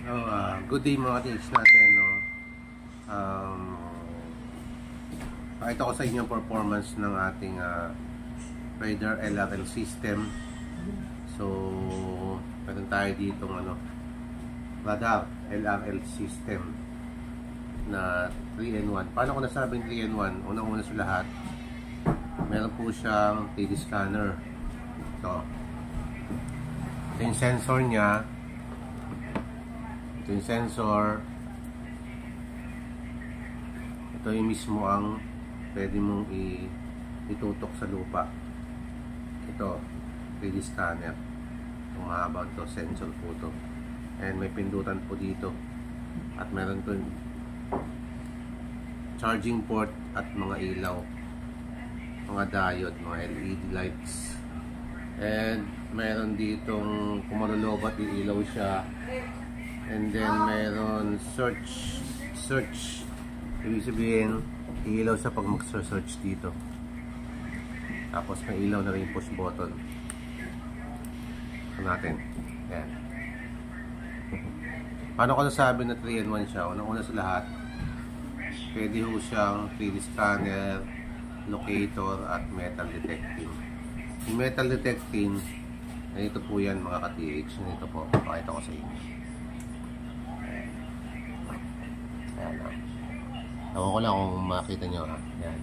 Good day mga tips natin, no? Pakita ko sa inyo ang performance ng ating Raider LRL system. So, meron tayo dito radar LRL system na 3-in-1. Paano ko nasabing 3-in-1? Unang-una sa lahat, meron po siyang 3D scanner. Ito yung sensor niya. Ito yung sensor. Ito yung mismo ang pwede mong itutok sa lupa. Ito, 3D scanner. Itong mahabang to, sensor po to. And may pindutan po dito. At meron to charging port at mga ilaw, mga diode, mga LED lights. And meron ditong kung manulobat, ilaw siya. And then meron search. Ibig sabihin, ilaw sa pag mag-search dito. Tapos may ilaw na rin push button. Ito natin. Yan. Paano ko nasabi na 3-in-1 siya? Unang-una sa lahat, pwede ho siyang 3D scanner, locator, at metal detecting. Yung metal detecting, ganito po yan mga ka-TH. Ganito po, pakita ko sa inyo. Ayan o. Ewan ko lang kung makita nyo ha. Ayan.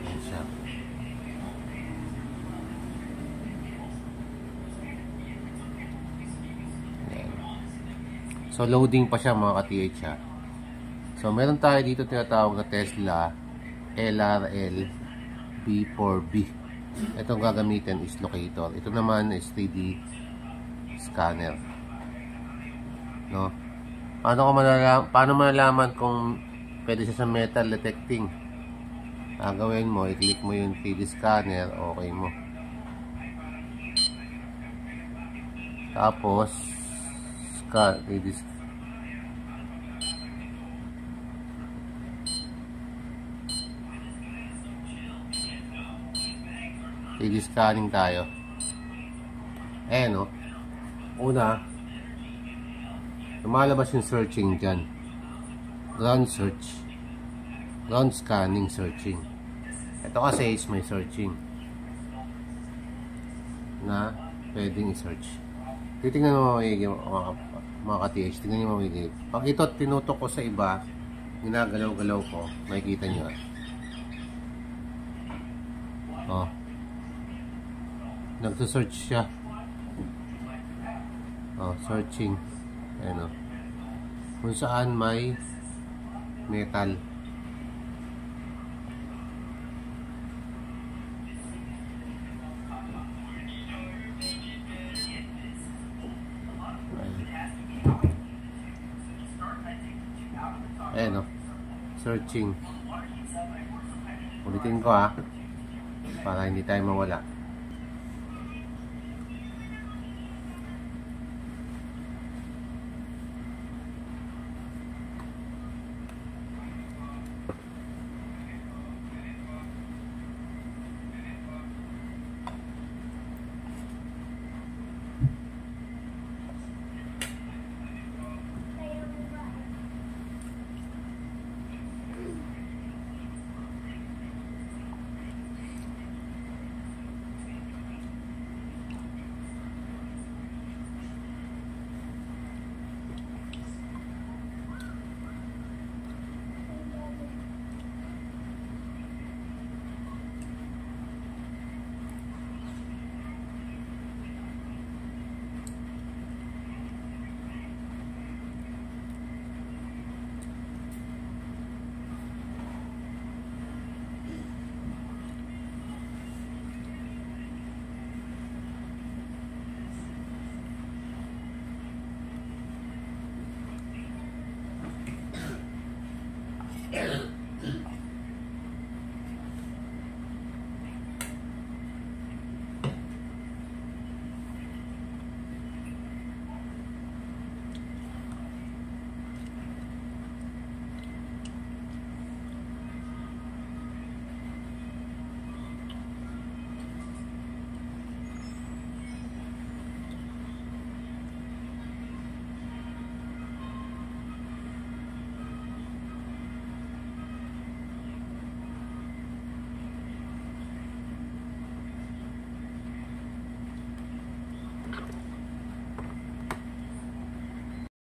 Ayan siya. Ayan. So loading pa siya mga ka-TH ha. So meron tayo dito tinatawag na Tesla LRL B4B. Itong gagamitin is locator. Ito naman is 3D scanner. No? Paano malalaman kung pwede siya sa metal detecting? Gawin mo, i-click mo yung 3D scanner, okay mo. Tapos 3D scanning tayo. No? Una, lumalabas yung searching dyan. Ground search. Ground scanning searching. Ito kasi is may searching na pwedeng i-search. Titingnan mo mga ka-TH. Tingnan nyo mamigay. Pag ito tinutok ko sa iba, ginagalaw-galaw ko, makikita nyo. Nagsa-search siya. Searching. Ayan o. Kung saan may metal. Ayan o. Searching. Ulitin ko ha. Para hindi tayo mawala.